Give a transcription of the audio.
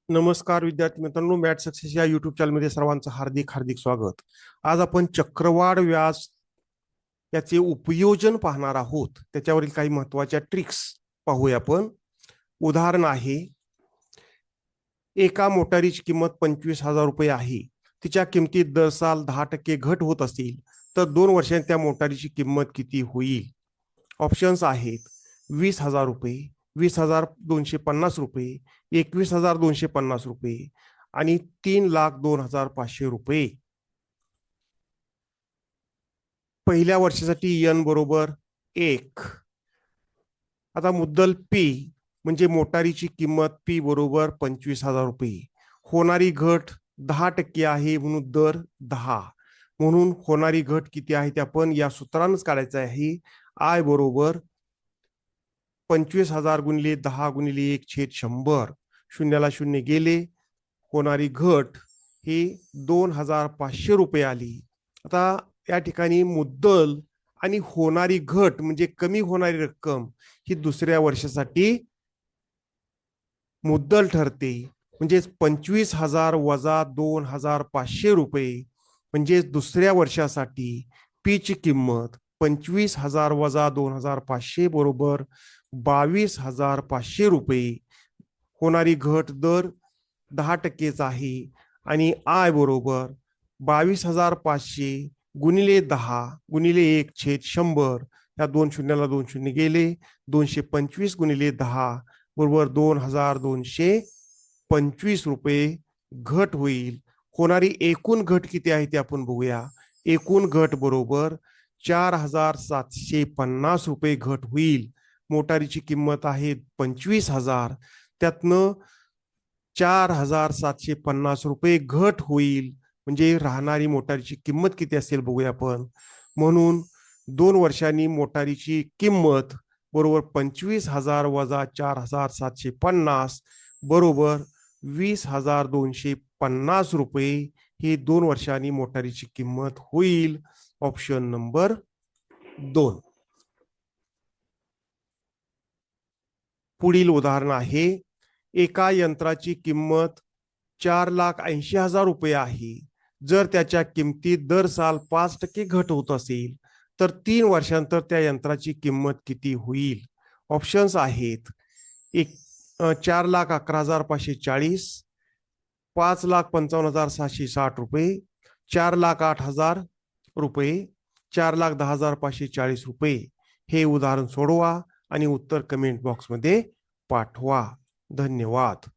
नमस्कार विद्यार्थी मित्रांनो, मॅथ सक्सेस या युट्यूब चॅनलमध्ये सर्वांचं हार्दिक हार्दिक स्वागत. आज आपण चक्रवाढ व्याज याचे उपयोजन पाहणार आहोत. त्याच्यावरील काही महत्वाच्या ट्रिक्स पाहूया आपण. उदाहरण आहे, एका मोटारीची किंमत 25,000 रुपये आहे. तिच्या किमतीत दर साल 10% घट होत असेल तर 2 वर्षांनी त्या मोटारीची किंमत किती होईल? ऑप्शन्स आहेत 20,000 रुपये, 20,250 रुपये, 21,250 रुपये आणि 3,02,500 रुपये. पहिल्या वर्षासाठी n बरोबर 1. आता मुद्दल P म्हणजे मोटारीची किंमत P बरोबर 25,000 रुपये. होणारी घट 10% आहे म्हणून दर 10. म्हणून होणारी घट किती आहे ते आपण या सूत्रानंच काढायचं आहे. I बरोबर 25,000 गुणिले 10 गुणिले 1/100. शून्याला शून्य गेले. होणारी घट ही 2,500 रुपये आली. आता या ठिकाणी मुद्दल आणि होणारी घट म्हणजे कमी होणारी रक्कम ही दुसऱ्या वर्षासाठी मुद्दल ठरते. म्हणजेच 25,000 वजा 2,500 रुपये म्हणजे दुसऱ्या वर्षासाठी पी ची किंमत 25,000 वजा 2,500 बरोबर 22,500 रुपये. होणारी घट दर 10% आहे आणि आय बरोबर 22,500 गुणिले 10 गुणिले 1/100. या 2 शून्याला 2 शून्य गेले. 225 गुणिले 10 बरोबर 2,225 रुपये घट होईल. होणारी एकूण घट किती आहे ते आपण बघूया. एकूण घट बरोबर 4,750 रुपये घट होईल. मोटारीची किंमत आहे 25,000, त्यातनं 4,750 रुपये घट होईल. म्हणजे राहणारी मोटारीची किंमत किती असेल बघूया आपण. म्हणून 2 वर्षांनी मोटारीची किंमत बरोबर 25,000 वजा 4,750 बरोबर 20,250 रुपये ही 2 वर्षांनी मोटारीची किंमत होईल. Option number 2. पुढील उदाहरण आहे, एका यंत्राची किंमत 4,80,000 रुपये आहे. जर त्याच्या किमतीत दर साल 5% घट होत असेल तर 3 वर्षांतर त्या यंत्राची किंमत किती होईल? ऑप्शन्स आहेत 4,11,540, 5,55,760 रुपये, 4,08,000 रुपये, 4,10,540 रुपये. हे उदाहरण सोडवा आणि उत्तर कमेंट बॉक्समध्ये पाठवा. धन्यवाद.